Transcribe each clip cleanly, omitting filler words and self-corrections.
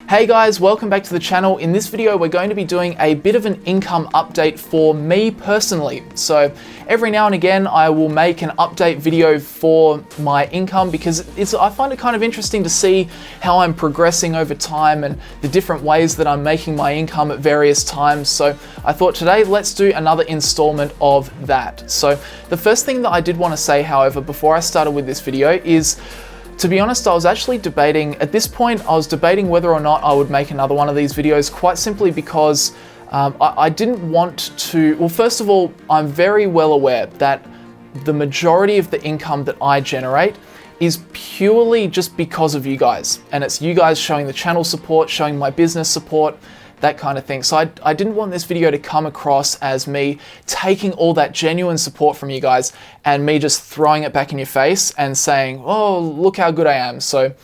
Hey guys, welcome back to the channel. In this video, we're going to be doing a bit of an income update for me personally. So every now and again, I will make an update video for my income because I find it kind of interesting to see how I'm progressing over time and the different ways that I'm making my income at various times. So I thought today, let's do another installment of that. So the first thing that I did want to say, however, before I started with this video is, to be honest, I was actually debating, at this point, I was debating whether or not I would make another one of these videos, quite simply because I didn't want to, well, first of all, I'm very well aware that the majority of the income that I generate is purely just because of you guys. And it's you guys showing the channel support, showing my business support, that kind of thing. So I didn't want this video to come across as me taking all that genuine support from you guys and me just throwing it back in your face and saying, oh, look how good I am. So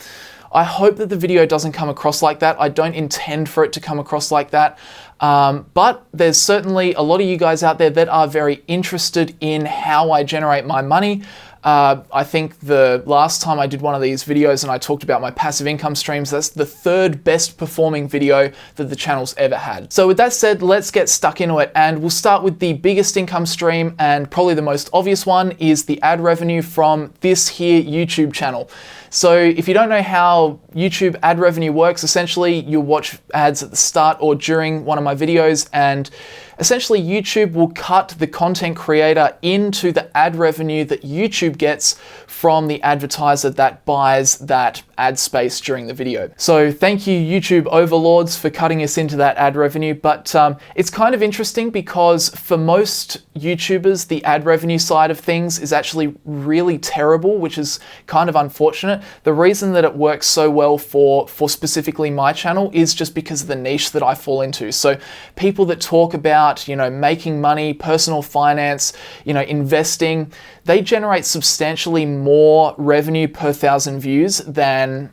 I hope that the video doesn't come across like that. I don't intend for it to come across like that. But there's certainly a lot of you guys out there that are very interested in how I generate my money. I think the last time I did one of these videos and I talked about my passive income streams, that's the third best performing video that the channel's ever had. So with that said, let's get stuck into it, and we'll start with the biggest income stream, and probably the most obvious one is the ad revenue from this here YouTube channel. So if you don't know how YouTube ad revenue works, essentially you'll watch ads at the start or during one of my videos, and essentially YouTube will cut the content creator into the ad revenue that YouTube gets from the advertiser that buys that ad space during the video. So thank you, YouTube overlords, for cutting us into that ad revenue. But it's kind of interesting because for most YouTubers, the ad revenue side of things is actually really terrible, which is kind of unfortunate. The reason that it works so well for specifically my channel is just because of the niche that I fall into. So people that talk about, you know, making money, personal finance, you know, investing, they generate substantially more revenue per 1,000 views than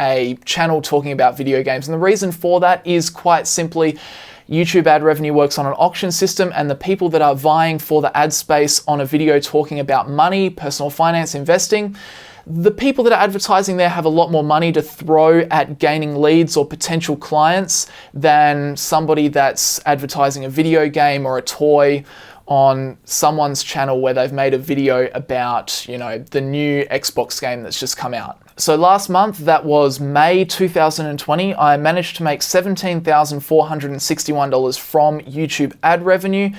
a channel talking about video games. And the reason for that is quite simply, YouTube ad revenue works on an auction system, and the people that are vying for the ad space on a video talking about money, personal finance, investing, the people that are advertising there have a lot more money to throw at gaining leads or potential clients than somebody that's advertising a video game or a toy on someone's channel where they've made a video about, you know, the new Xbox game that's just come out. So last month, that was May 2020, I managed to make $17,461 from YouTube ad revenue.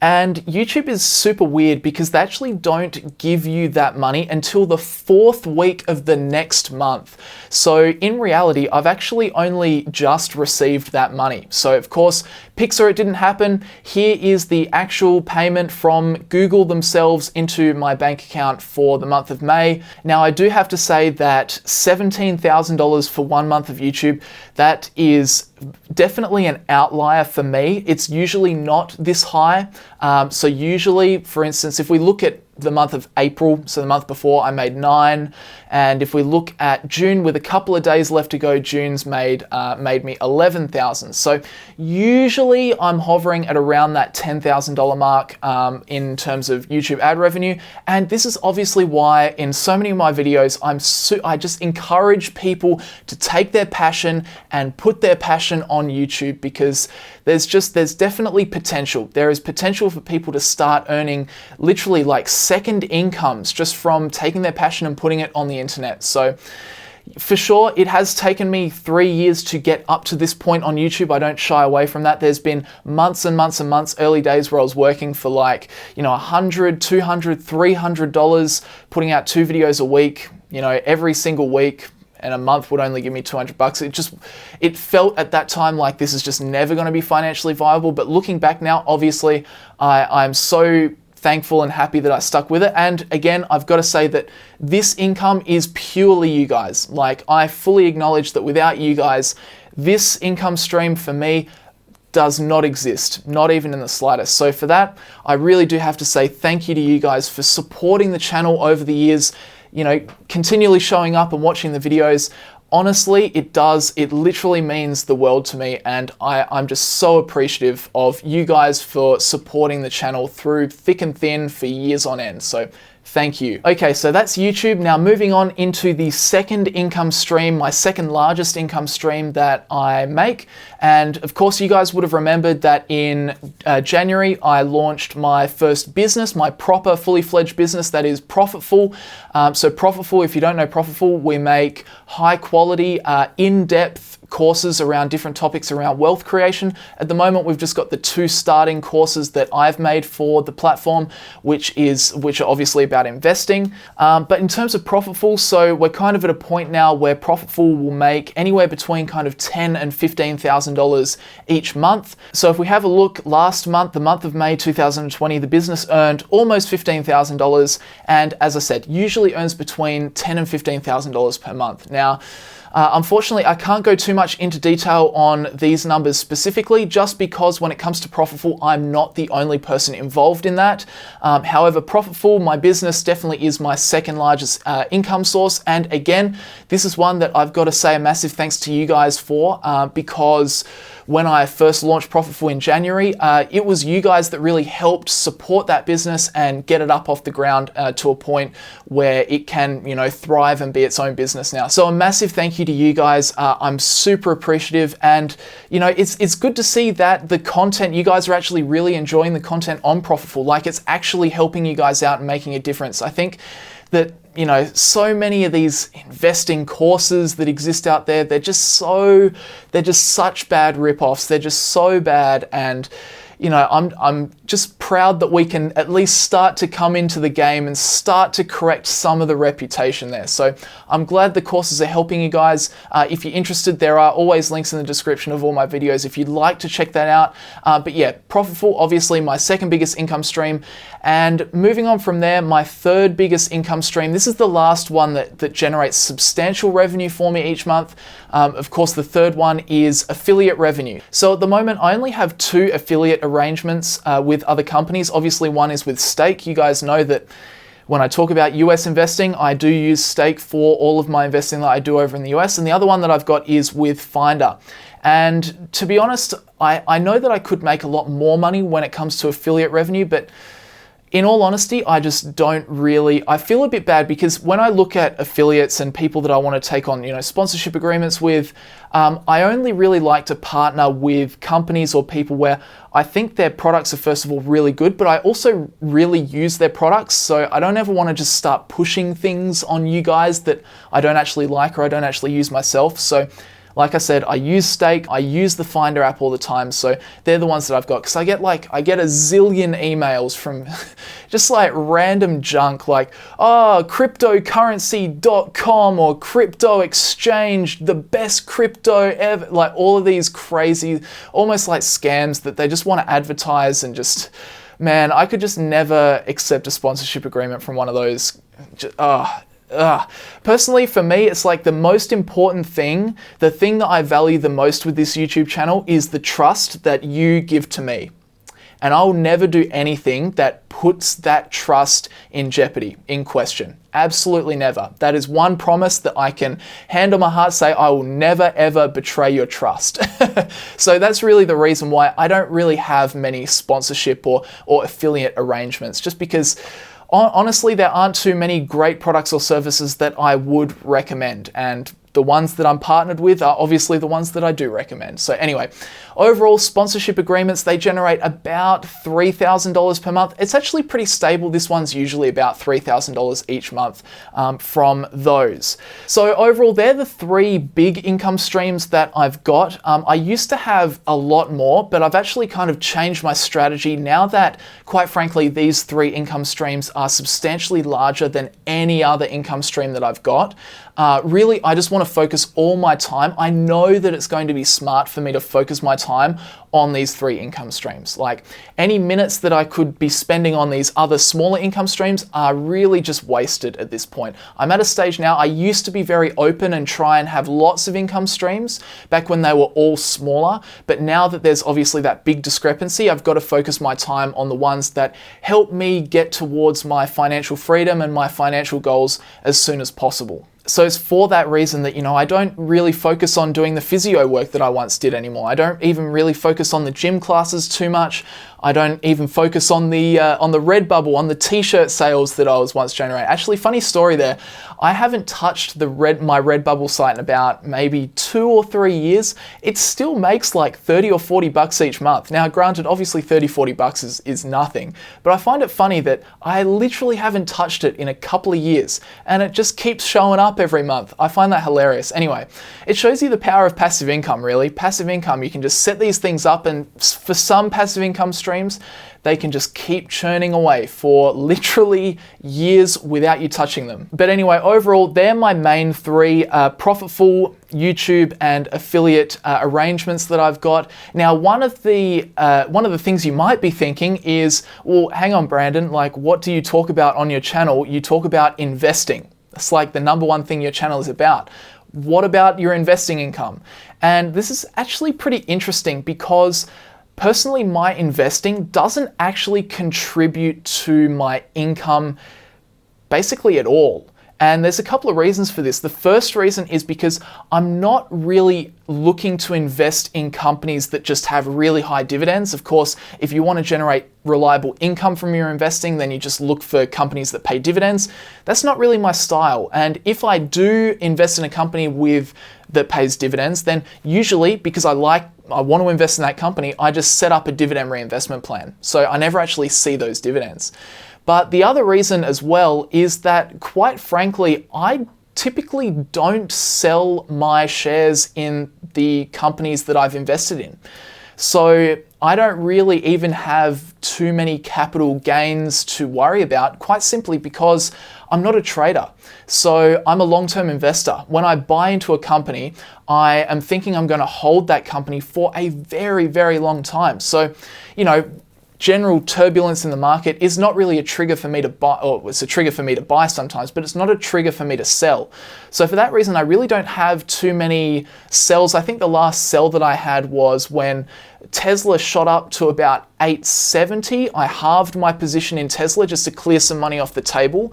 And YouTube is super weird because they actually don't give you that money until the 4th week of the next month. So in reality, I've actually only just received that money. So of course, Pixar, it didn't happen. Here is the actual payment from Google themselves into my bank account for the month of May. Now, I do have to say that $17,000 for 1 month of YouTube, that is definitely an outlier for me. It's usually not this high. So usually, for instance, if we look at the month of April, so the month before, I made 9. And if we look at June, with a couple of days left to go, June's made me 11,000. So usually I'm hovering at around that $10,000 mark in terms of YouTube ad revenue. And this is obviously why in so many of my videos, I just encourage people to take their passion and put their passion on YouTube, because there's definitely potential. There is potential for people to start earning literally like second incomes just from taking their passion and putting it on the internet. So for sure, it has taken me 3 years to get up to this point on YouTube. I don't shy away from that. There's been months and months and months, early days where I was working for like, you know, $100, $200, $300, putting out 2 videos a week, you know, every single week. And a month would only give me $200. It felt at that time like this is just never going to be financially viable. But looking back now, obviously, I'm so thankful and happy that I stuck with it. And again, I've got to say that this income is purely you guys. Like, I fully acknowledge that without you guys, this income stream for me does not exist, not even in the slightest. So for that, I really do have to say thank you to you guys for supporting the channel over the years, you know, continually showing up and watching the videos. Honestly, it literally means the world to me, and I'm just so appreciative of you guys for supporting the channel through thick and thin for years on end. So Thank you. Okay, so that's YouTube. Now moving on into the second income stream, my second largest income stream that I make. And of course, you guys would have remembered that in January, I launched my first business, my proper fully fledged business that is Profitful. So Profitful, if you don't know Profitful, we make high quality, in-depth courses around different topics around wealth creation. At the moment, we've just got the 2 starting courses that I've made for the platform, which are obviously about investing. But in terms of Profitful, so we're kind of at a point now where Profitful will make anywhere between kind of $10,000 and $15,000 each month. So if we have a look, last month, the month of May 2020, the business earned almost $15,000, and as I said, usually earns between $10,000 and $15,000 per month. Now, unfortunately, I can't go too much into detail on these numbers specifically, just because when it comes to Profitful, I'm not the only person involved in that. However, Profitful, my business, definitely is my second largest income source. And again, this is one that I've got to say a massive thanks to you guys for, because when I first launched Profitful in January, it was you guys that really helped support that business and get it up off the ground to a point where it can, thrive and be its own business now. So a massive thank you to you guys. I'm super appreciative, and it's good to see that the content, you guys are actually really enjoying the content on Profitful. Like, it's actually helping you guys out and making a difference. I think that so many of these investing courses that exist out there, they're just such bad rip-offs. They're just so bad, and I'm just proud that we can at least start to come into the game and start to correct some of the reputation there. So I'm glad the courses are helping you guys. If you're interested, there are always links in the description of all my videos if you'd like to check that out. But yeah, Profitful, obviously my second biggest income stream. And moving on from there, my third biggest income stream, this is the last one that generates substantial revenue for me each month. Of course, the third one is affiliate revenue. So at the moment, I only have 2 affiliate arrangements with other companies. Obviously, one is with Stake. You guys know that when I talk about US investing, I do use Stake for all of my investing that I do over in the US. And the other one that I've got is with Finder. And to be honest, I know that I could make a lot more money when it comes to affiliate revenue, but in all honesty, I just don't really, I feel a bit bad because when I look at affiliates and people that I want to take on, sponsorship agreements with, I only really like to partner with companies or people where I think their products are, first of all, really good, but I also really use their products. So I don't ever want to just start pushing things on you guys that I don't actually like or I don't actually use myself. So like I said, I use Stake, I use the Finder app all the time, so they're the ones that I've got, because I get a zillion emails from just like random junk, like, oh, cryptocurrency.com or crypto exchange, the best crypto ever, like all of these crazy, almost like scams that they just want to advertise, and just, man, I could just never accept a sponsorship agreement from one of those. Personally, for me, it's like the most important thing, the thing that I value the most with this YouTube channel is the trust that you give to me. And I'll never do anything that puts that trust in jeopardy, in question. Absolutely never. That is one promise that I can hand on my heart, say I will never ever betray your trust. So that's really the reason why I don't really have many sponsorship or affiliate arrangements, just because honestly, there aren't too many great products or services that I would recommend, and the ones that I'm partnered with are obviously the ones that I do recommend. So anyway, overall sponsorship agreements, they generate about $3,000 per month. It's actually pretty stable. This one's usually about $3,000 each month from those. So overall, they're the 3 big income streams that I've got. I used to have a lot more, but I've actually kind of changed my strategy now that, quite frankly, these 3 income streams are substantially larger than any other income stream that I've got. Really, I just want to focus all my time. I know that it's going to be smart for me to focus my time on these 3 income streams. Like, any minutes that I could be spending on these other smaller income streams are really just wasted at this point. I'm at a stage now, I used to be very open and try and have lots of income streams back when they were all smaller, but now that there's obviously that big discrepancy, I've got to focus my time on the ones that help me get towards my financial freedom and my financial goals as soon as possible. So it's for that reason that, I don't really focus on doing the physio work that I once did anymore. I don't even really focus on the gym classes too much. I don't even focus on the Redbubble, on the t-shirt sales that I was once generating. Actually, funny story there. I haven't touched my Redbubble site in about maybe 2 or 3 years. It still makes like 30 or 40 bucks each month. Now, granted, obviously 30, 40 bucks is nothing, but I find it funny that I literally haven't touched it in a couple of years and it just keeps showing up every month. I find that hilarious. Anyway, it shows you the power of passive income, really. Passive income, you can just set these things up, and for some passive income streams, they can just keep churning away for literally years without you touching them. But anyway, overall, they're my main 3 profitable YouTube and affiliate arrangements that I've got. Now, one of the things you might be thinking is, well, hang on, Brandon, like, what do you talk about on your channel? You talk about investing. That's like the number one thing your channel is about. What about your investing income? And this is actually pretty interesting because personally, my investing doesn't actually contribute to my income basically at all. And there's a couple of reasons for this. The first reason is because I'm not really looking to invest in companies that just have really high dividends. Of course, if you want to generate reliable income from your investing, then you just look for companies that pay dividends. That's not really my style. And if I do invest in a company that pays dividends, then usually, because I want to invest in that company, I just set up a dividend reinvestment plan. So I never actually see those dividends. But the other reason as well is that, quite frankly, I typically don't sell my shares in the companies that I've invested in. So I don't really even have too many capital gains to worry about, quite simply because I'm not a trader. So I'm a long-term investor. When I buy into a company, I am thinking I'm going to hold that company for a very, very long time. So, general turbulence in the market is not really a trigger for me to buy, or it's a trigger for me to buy sometimes, but it's not a trigger for me to sell. So for that reason, I really don't have too many sells. I think the last sell that I had was when Tesla shot up to about 870. I halved my position in Tesla just to clear some money off the table.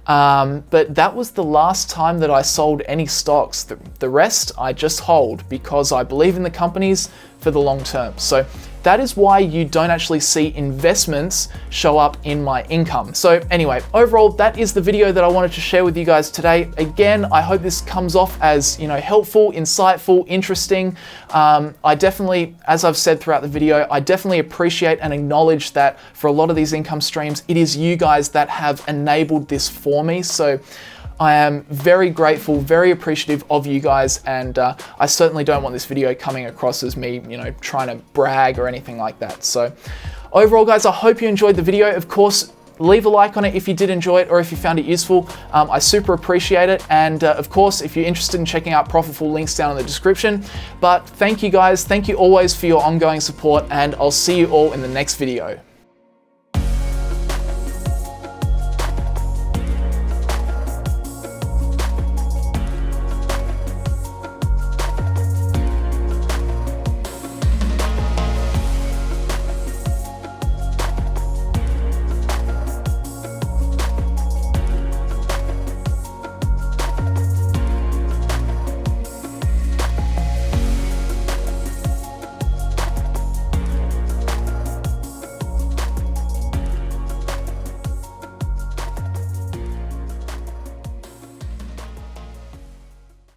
But that was the last time that I sold any stocks. The rest I just hold because I believe in the companies for the long term. So that is why you don't actually see investments show up in my income. So anyway, overall, that is the video that I wanted to share with you guys today. Again, I hope this comes off as, helpful, insightful, interesting. I definitely, as I've said throughout the video, I definitely appreciate and acknowledge that for a lot of these income streams, it is you guys that have enabled this for me. So I am very grateful, very appreciative of you guys, and I certainly don't want this video coming across as me, trying to brag or anything like that. So overall, guys, I hope you enjoyed the video. Of course, leave a like on it if you did enjoy it or if you found it useful. I super appreciate it. And of course, if you're interested in checking out Profitful, links down in the description. But thank you guys. Thank you always for your ongoing support, and I'll see you all in the next video.